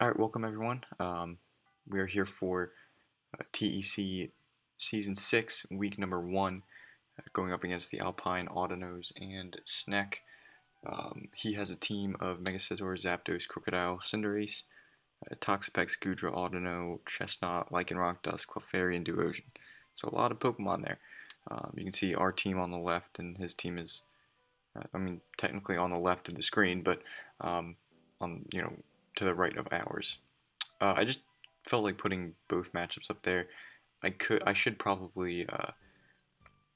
Alright, welcome everyone. We are here for TEC Season 6, week number 1, going up against the Alpine Audinos and Snek. He has a team of Mega Scizor, Zapdos, Crocodile, Cinderace, Toxapex, Goodra, Audino, Chestnut, Lycanroc, Dusk, Clefairy, and Duosion. So a lot of Pokemon there. You can see our team on the left, and his team is, technically on the left of the screen, but on to the right of ours. I just felt like putting both matchups up there. I should probably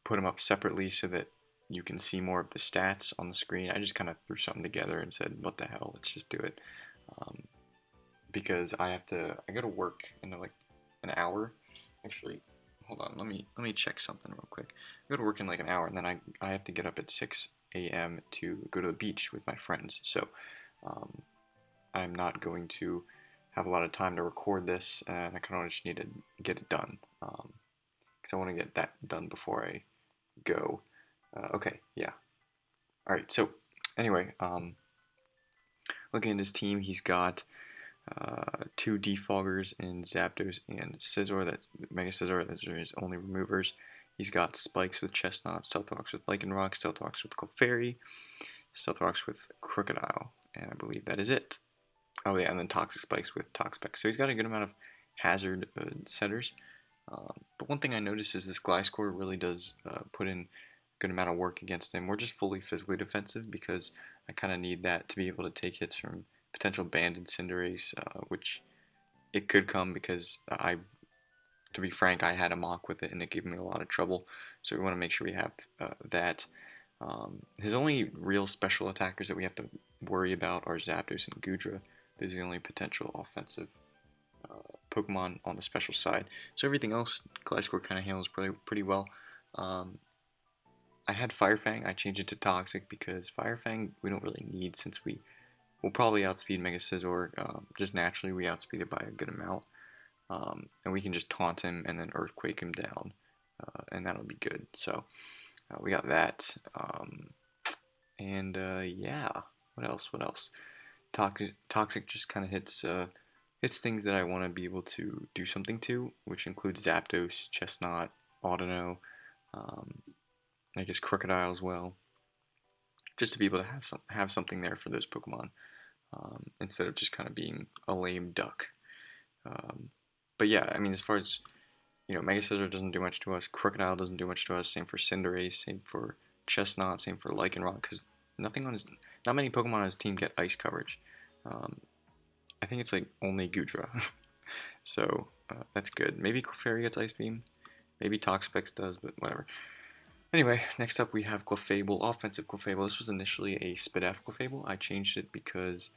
put them up separately so that you can see more of the stats on the screen. I just kind of threw something together and said, "What the hell? Let's just do it," because I go to work in like an hour. Actually, hold on. Let me check something real quick. I go to work in like an hour, and then I have to get up at 6 a.m. to go to the beach with my friends. So I'm not going to have a lot of time to record this, and I kind of just need to get it done because I want to get that done before I go. Okay, yeah. All right. So anyway, looking at his team, he's got 2 Defoggers in Zapdos and Scizor. That's Mega Scizor. Those are his only removers. He's got Spikes with Chestnut, Stealth Rocks with Lycanroc, Stealth Rocks with Clefairy, Stealth Rocks with Crocodile, and I believe that is it. Oh yeah, and then Toxic Spikes with Toxapex. So he's got a good amount of hazard setters. But one thing I noticed is this Gliscor really does put in a good amount of work against him. We're just fully physically defensive because I kind of need that to be able to take hits from potential banded Cinderace, which it could come because to be frank, I had a mock with it and it gave me a lot of trouble. So we want to make sure we have that. His only real special attackers that we have to worry about are Zapdos and Goodra. Those are the only potential offensive Pokemon on the special side. So everything else, Gliscor kind of handles pretty well. I had Fire Fang. I changed it to Toxic because Fire Fang we don't really need since we will probably outspeed Mega Scizor. Just naturally, we outspeed it by a good amount. And we can just taunt him and then Earthquake him down. And that'll be good. So we got that. Yeah, what else? Toxic just kind of hits things that I want to be able to do something to, which includes Zapdos, Chestnut, Audino, I guess Crocodile as well, just to be able to have something there for those Pokemon, instead of just kind of being a lame duck. But yeah, I mean, as far as Mega Scizor doesn't do much to us, Crocodile doesn't do much to us. Same for Cinderace, same for Chestnut, same for Lycanroc, because not many Pokemon on his team get ice coverage. I think it's like only Goodra. So that's good. Maybe Clefairy gets Ice Beam. Maybe Toxapex does, but whatever. Anyway, next up we have Clefable, offensive Clefable. This was initially a Spidef Clefable. I changed it because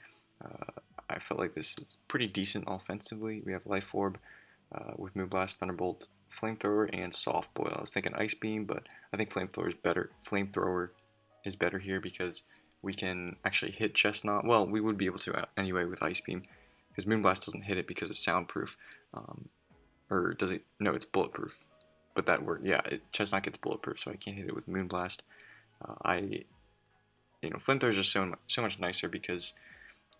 I felt like this is pretty decent offensively. We have Life Orb with Moonblast, Thunderbolt, Flamethrower, and Soft Boil. I was thinking Ice Beam, but I think Flamethrower is better. Flamethrower is better here because we can actually hit Chestnut. Well, we would be able to anyway with Ice Beam, because Moonblast doesn't hit it because it's soundproof. Or does it? No, it's bulletproof. But that word, yeah, Chestnut gets bulletproof, so I can't hit it with Moonblast. Flamethrower is just so much nicer because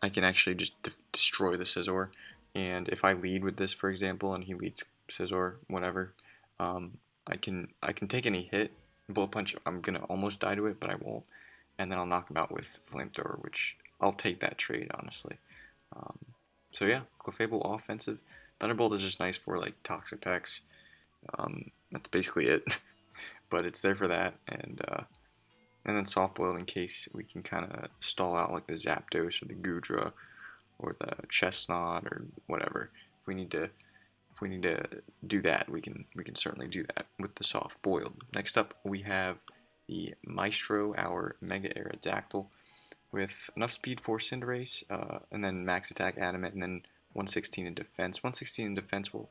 I can actually just destroy the Scizor. And if I lead with this, for example, and he leads Scizor, whatever, I can take any hit. Bullet Punch, I'm gonna almost die to it, but I won't. And then I'll knock him out with Flamethrower, which I'll take that trade, honestly. So yeah, Clefable offensive. Thunderbolt is just nice for like Toxapex. That's basically it, but it's there for that, and then Soft Boiled in case we can kind of stall out like the Zapdos or the Goodra or the Chestnut or whatever. If we need to do that, we can certainly do that with the Soft Boiled. Next up, we have the Maestro, our Mega Aerodactyl, with enough speed for Cinderace, and then max attack Adamant, and then 116 in defense. 116 in defense will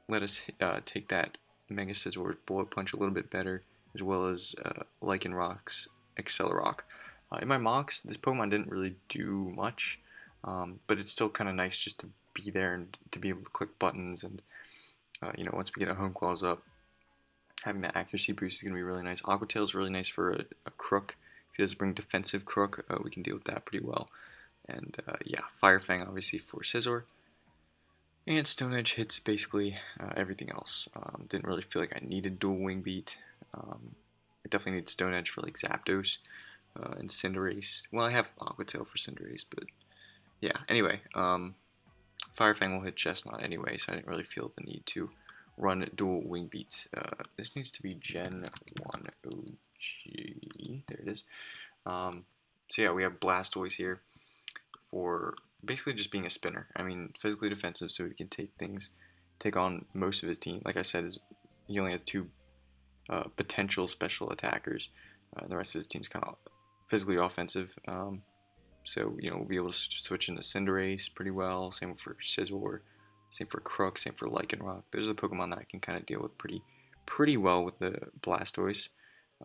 let us take that Mega Scizor Bullet Punch a little bit better, as well as Lycanroc's Accelerock. In my mocks, this Pokemon didn't really do much, but it's still kind of nice just to be there and to be able to click buttons, and once we get our Home Claws up, having that accuracy boost is going to be really nice. Aqua Tail is really nice for a Crook. If he does bring defensive Crook, we can deal with that pretty well. And yeah, Fire Fang obviously for Scizor. And Stone Edge hits basically everything else. Didn't really feel like I needed dual Wing Beat. I definitely need Stone Edge for like Zapdos and Cinderace. Well, I have Aqua Tail for Cinderace, but yeah. Anyway, Fire Fang will hit Chestnut anyway, so I didn't really feel the need to run dual Wing Beats. This needs to be Gen 1 OG. There it is. So yeah, we have Blastoise here for basically just being a spinner. I mean, physically defensive, so he can take on most of his team. Like I said, he only has two potential special attackers. The rest of his team's kind of physically offensive. So, you know, we'll be able to switch into Cinderace pretty well. Same for Scizor, same for Crook, same for Lycanroc. Those are the Pokemon that I can kind of deal with pretty well with the Blastoise.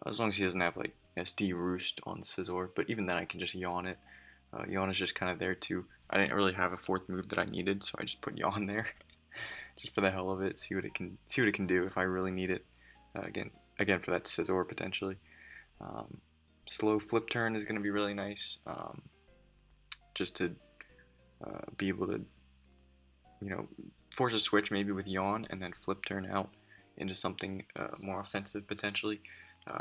As long as he doesn't have, like, SD Roost on Scizor. But even then, I can just Yawn it. Yawn is just kind of there, too. I didn't really have a fourth move that I needed, so I just put Yawn there. Just for the hell of it, see what it can do if I really need it. Again for that Scizor, potentially. Slow Flip Turn is going to be really nice. Just to be able to, you know, force a switch maybe with Yawn and then Flip Turn out into something more offensive potentially.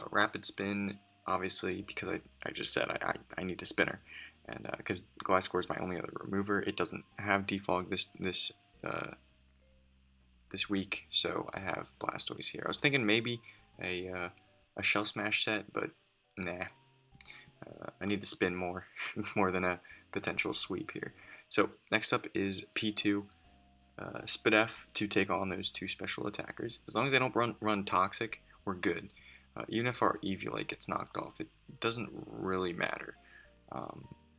Rapid Spin, obviously, because I just said I need a spinner, and because Gliscor is my only other remover, it doesn't have Defog this week, so I have Blastoise here. I was thinking maybe a Shell Smash set, but nah. I need to spin more, more than a potential sweep here. So next up is P2, Spadef to take on those two special attackers. As long as they don't run Toxic, we're good. Even if our Eviolite gets knocked off, it doesn't really matter.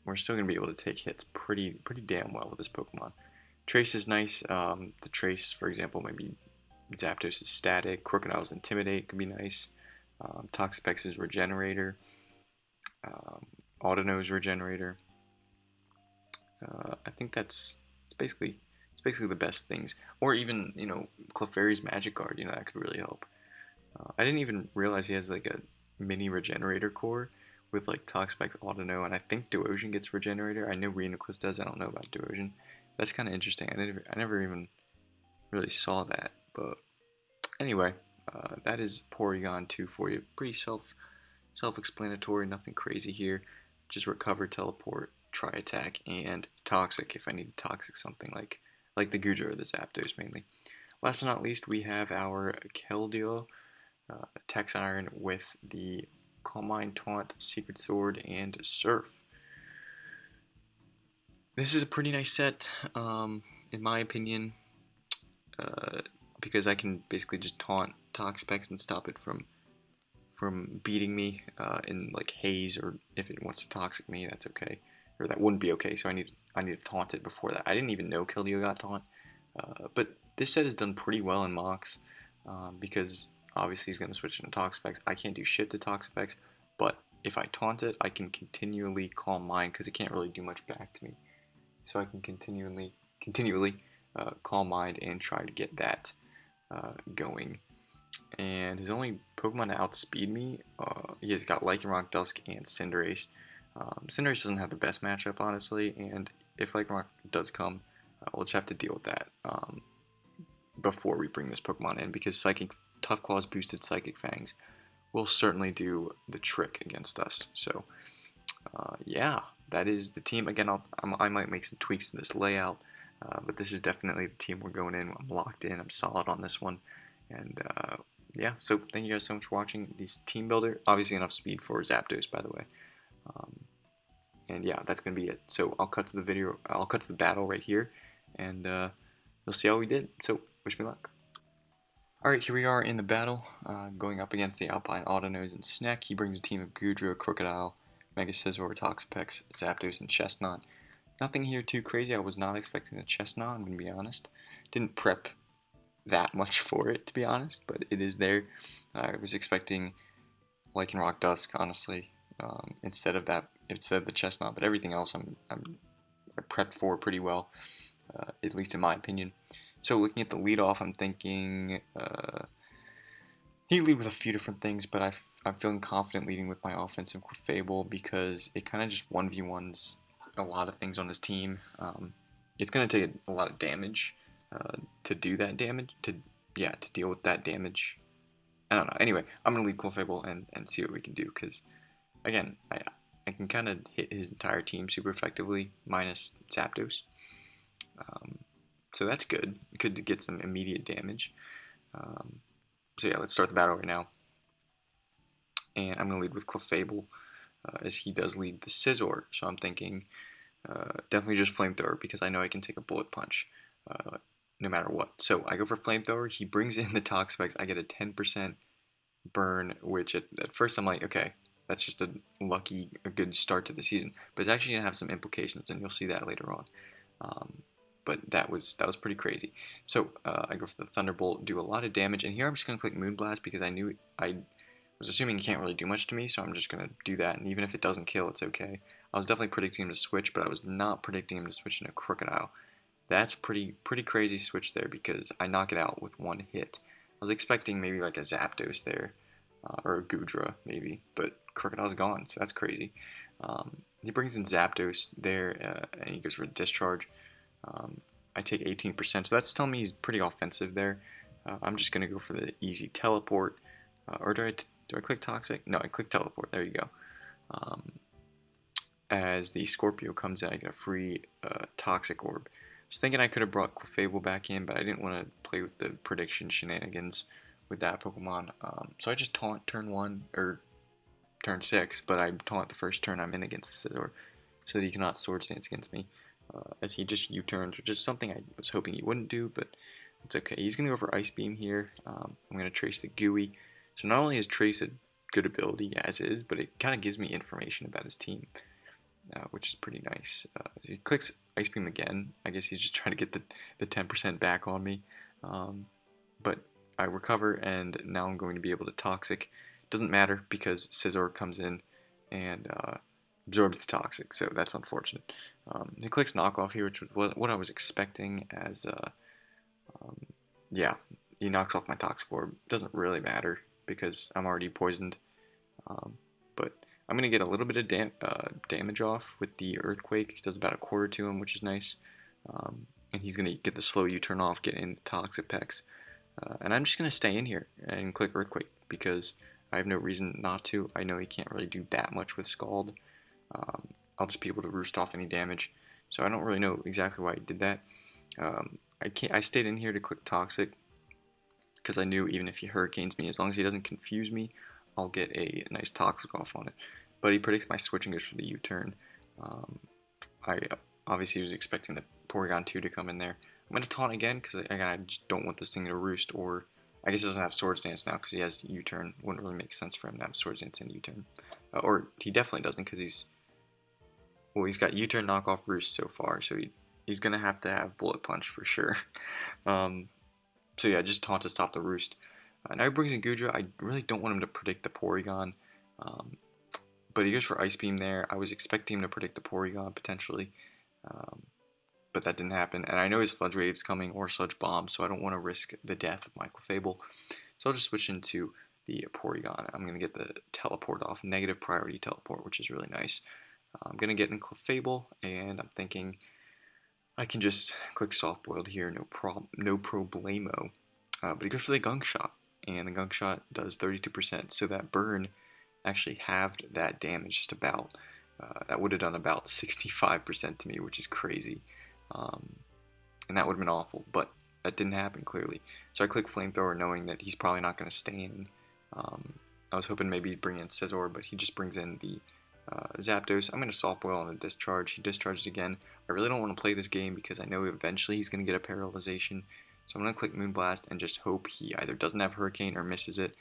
We're still going to be able to take hits pretty damn well with this Pokemon. Trace is nice. The Trace, for example, maybe Zapdos is Static, Crocodile's Intimidate could be nice. Toxapex is Regenerator. Audinos Regenerator. I think it's basically the best things. Or even, you know, Clefairy's Magic Guard, you know, that could really help. I didn't even realize he has like a mini Regenerator core with like Toxapex, Audino, and I think Duosion gets Regenerator. I know Rhenoclus does. I don't know about Duosion. That's kind of interesting. I never even really saw that. But anyway, that is Porygon 2 for you. Pretty self-explanatory, nothing crazy here. Just Recover, Teleport, Try Attack, and Toxic if I need to Toxic something like the Goodra or the Zapdos mainly. Last but not least, we have our Keldeo, Tex Iron with the Calm Mind, Taunt, Secret Sword, and Surf. This is a pretty nice set, in my opinion, because I can basically just taunt Toxapex and stop it from beating me in like Haze, or if it wants to Toxic me, that's okay, or that wouldn't be okay. So I need to taunt it before that. I didn't even know Keldeo got taunt, but this set is done pretty well in Mox because obviously he's going to switch into Toxapex. I can't do shit to Toxapex, but if I taunt it, I can continually Calm Mind because it can't really do much back to me. So I can continually Calm Mind and try to get that going. And his only Pokemon to outspeed me, he has got Lycanroc, Dusk, and Cinderace. Cinderace doesn't have the best matchup, honestly, and if Lycanroc does come, we'll just have to deal with that before we bring this Pokemon in, because Tough Claw's boosted Psychic Fangs will certainly do the trick against us. So, yeah, that is the team. Again, I might make some tweaks to this layout, but this is definitely the team we're going in. I'm locked in. I'm solid on this one. And, yeah, so thank you guys so much for watching this team builder. Obviously enough speed for Zapdos, by the way. And yeah, that's going to be it. So I'll cut to the battle right here, and you'll see how we did. So, wish me luck. Alright, here we are in the battle, going up against the Alpine Audinos and Snek. He brings a team of Goodra, Crocodile, Mega Scizor, Toxapex, Zapdos, and Chestnut. Nothing here too crazy. I was not expecting a Chestnut, I'm going to be honest. Didn't prep that much for it, to be honest, but it is there. I was expecting Lycanroc Dusk, honestly, instead of the Chestnut, but everything else I prepped for pretty well, at least in my opinion. So looking at the leadoff, I'm thinking he can lead with a few different things, but I'm feeling confident leading with my offensive Clefable because it kind of just 1v1s a lot of things on his team. It's going to take a lot of damage to do that damage, to deal with that damage. I don't know. Anyway, I'm going to lead Clefable and see what we can do, because, again, I can kind of hit his entire team super effectively, minus Zapdos. So that's good. Could get some immediate damage. So yeah, let's start the battle right now. And I'm going to lead with Clefable, as he does lead the Scizor. So I'm thinking definitely just Flamethrower, because I know I can take a Bullet Punch no matter what. So I go for Flamethrower. He brings in the Toxapex. I get a 10% burn, which at first I'm like, okay, that's just a good start to the season. But it's actually going to have some implications, and you'll see that later on. But that was pretty crazy. So I go for the Thunderbolt, do a lot of damage, and here I'm just going to click Moonblast, because I was assuming he can't really do much to me, so I'm just going to do that, and even if it doesn't kill, it's okay. I was definitely predicting him to switch, but I was not predicting him to switch into Crocodile. That's pretty crazy switch there, because I knock it out with one hit. I was expecting maybe like a Zapdos there, or a Goodra maybe, but Crocodile's gone, so that's crazy. He brings in Zapdos there, and he goes for a Discharge. I take 18%, so that's telling me he's pretty offensive there. I'm just going to go for the easy Teleport. Or do I click Toxic? No, I click Teleport. There you go. As the Scorpio comes in, I get a free Toxic Orb. I was thinking I could have brought Clefable back in, but I didn't want to play with the prediction shenanigans with that Pokemon. So I just taunt turn 1, or turn 6, but I taunt the first turn I'm in against the Scizor, so that he cannot Swords Dance against me. As he just U-turns, which is something I was hoping he wouldn't do, but it's okay. He's going to go for Ice Beam here. I'm going to Trace the Gooey. So not only is Trace a good ability as is, but it kind of gives me information about his team, which is pretty nice. He clicks Ice Beam again. I guess he's just trying to get the 10% back on me. But I recover, and now I'm going to be able to Toxic. Doesn't matter, because Scizor comes in and absorbs the Toxic, so that's unfortunate. He clicks Knockoff here, which was what I was expecting, as yeah, he knocks off my Toxic Orb. Doesn't really matter, because I'm already poisoned. But I'm going to get a little bit of damage off with the Earthquake. It does about a quarter to him, which is nice. And he's going to get the slow U-turn off, get in the Toxapex. And I'm just going to stay in here and click Earthquake, because I have no reason not to. I know he can't really do that much with Scald. I'll just be able to roost off any damage. So I don't really know exactly why he did that. I stayed in here to click Toxic, because I knew even if he Hurricanes me, as long as he doesn't confuse me, I'll get a nice Toxic off on it. But he predicts my switch and goes for the U-turn. I obviously was expecting the Porygon 2 to come in there. I'm going to taunt again, because again, I just don't want this thing to roost, or I guess he doesn't have Swords Dance now because he has U-turn. Wouldn't really make sense for him to have Swords Dance and U-turn. Or he definitely doesn't, because he's got U-turn, knockoff, roost so far, so he's going to have Bullet Punch for sure. So yeah, just taunt to stop the roost. Now he brings in Goodra. I really don't want him to predict the Porygon, but he goes for Ice Beam there. I was expecting him to predict the Porygon potentially, but that didn't happen. And I know his Sludge Wave's coming, or Sludge Bomb, so I don't want to risk the death of my Clefable. So I'll just switch into the Porygon. I'm going to get the Teleport off, negative priority Teleport, which is really nice. I'm going to get in Clefable, and I'm thinking I can just click Soft Boiled here, no problemo. But he goes for the Gunk Shot, and the Gunk Shot does 32%, so that burn actually halved that damage just about. That would have done about 65% to me, which is crazy. And that would have been awful, but that didn't happen, clearly. So I click Flamethrower, knowing that he's probably not going to stay in. I was hoping maybe he'd bring in Scizor, but he just brings in the Zapdos. I'm going to Soft Boil on the Discharge. He discharges again. I really don't want to play this game, because I know eventually he's going to get a Paralyzation. So I'm going to click Moonblast and just hope he either doesn't have Hurricane or misses it.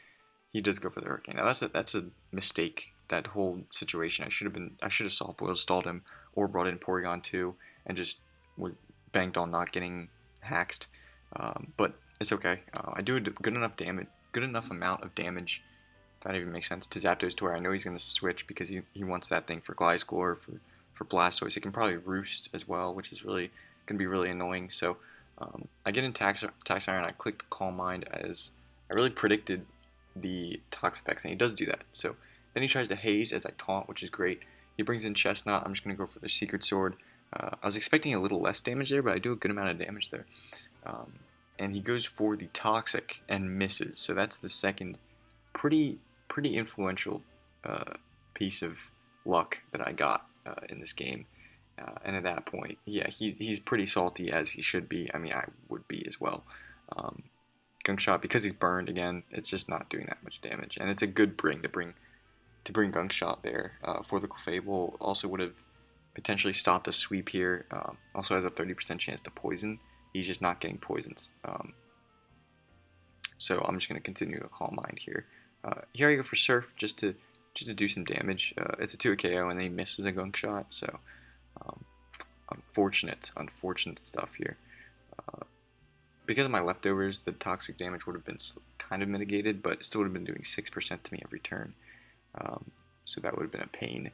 He does go for the Hurricane. Now that's a mistake, that whole situation. I should have Soft Boiled, stalled him, or brought in Porygon 2 and just banked on not getting haxed. But it's okay. I do a good enough amount of damage, if that even makes sense, to Zapdos, to where I know he's going to switch, because he wants that thing for Gliscor, for Blastoise. It can probably Roost as well, which is really going to be really annoying. So I get in Tax Iron. I click the Calm Mind, as I really predicted the Toxapex, and he does do that. So then he tries to Haze as I taunt, which is great. He brings in Chestnut. I'm just going to go for the Secret Sword. I was expecting a little less damage there, but I do a good amount of damage there. And he goes for the Toxic and misses. So that's the second pretty influential piece of luck that I got in this game. And at that point, yeah, he's pretty salty, as he should be. I mean, I would be as well. Gunk Shot, because he's burned again, it's just not doing that much damage, and it's a good bring to bring Gunk Shot there. For the Clefable also would have potentially stopped a sweep here. Also has a 30% chance to poison. He's just not getting poisons. So I'm just going to continue to Calm Mind here. Here I go for Surf just to do some damage. It's a 2 KO, and then he misses a Gunk Shot. So unfortunate stuff here. Because of my leftovers, the toxic damage would have been kind of mitigated, but it still would have been doing 6% to me every turn. So that would have been a pain.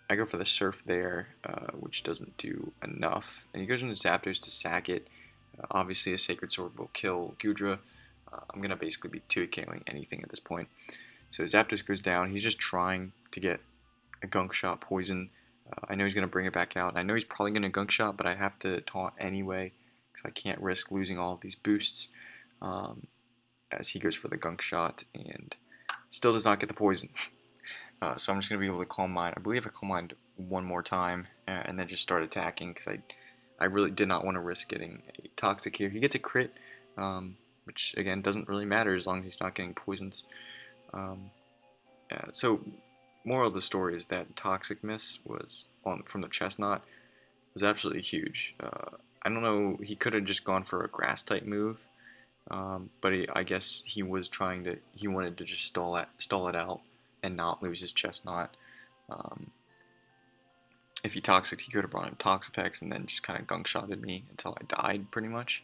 I go for the Surf there, which doesn't do enough. And he goes into Zapdos to sack it. Obviously, a Sacred Sword will kill Gudra. I'm going to basically be 2KOing anything at this point. So Zapdos goes down. He's just trying to get a Gunk Shot poison. I know he's going to bring it back out. I know he's probably going to Gunk Shot, but I have to taunt anyway, because I can't risk losing all of these boosts. As he goes for the Gunk Shot and still does not get the poison. So I'm just going to be able to Calm Mind. I believe I Calm Mind one more time and then just start attacking, because I really did not want to risk getting a Toxic here. He gets a crit, which again doesn't really matter as long as he's not getting poisons. So moral of the story is that Toxic miss was from the Chestnut was absolutely huge. I don't know, he could have just gone for a grass type move, but I guess he wanted to just stall it out and not lose his Chestnut. If he Toxic, he could have brought in Toxapex and then just kind of Gunk Shotted me until I died, pretty much.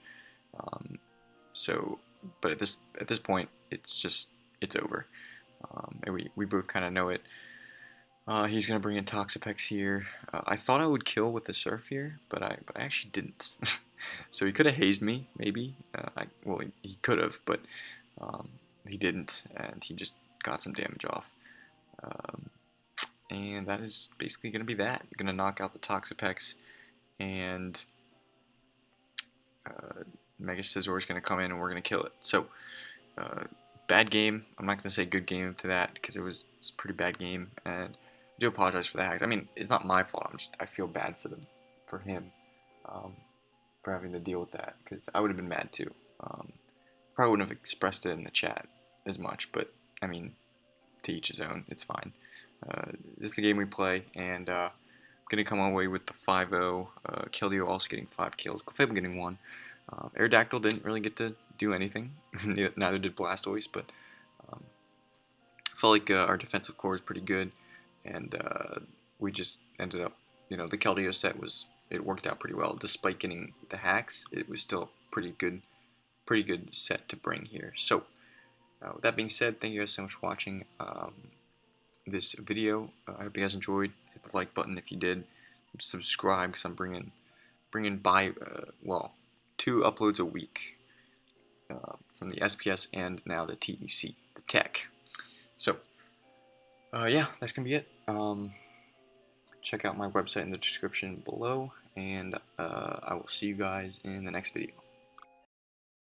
But at this point, it's over. And we both kind of know it. He's going to bring in Toxapex here. I thought I would kill with the Surf here, but I actually didn't. So he could have hazed me, maybe. He could have, but he didn't, and he just got some damage off. And that is basically going to be that. I'm going to knock out the Toxapex, and Mega Scizor is going to come in, and we're going to kill it. So, bad game. I'm not going to say good game to that, because it's a pretty bad game, and I do apologize for the hacks. I mean, it's not my fault. I feel bad for him, for having to deal with that, because I would have been mad too. Probably wouldn't have expressed it in the chat as much, but I mean, to each his own. It's fine. This is the game we play, and I'm gonna come away with the 5-0. Keldeo also getting 5 kills. Clefable getting 1. Aerodactyl didn't really get to do anything. Neither did Blastoise, but I felt like our defensive core is pretty good, and we just ended up, the Keldeo set it worked out pretty well. Despite getting the hacks, it was still a pretty good set to bring here. So, with that being said, thank you guys so much for watching this video. I hope you guys enjoyed. Hit the like button if you did. Subscribe, because I'm bringing 2 uploads a week from the SPS and now the TEC, the TEC. So, yeah, that's gonna be it. Check out my website in the description below, and I will see you guys in the next video.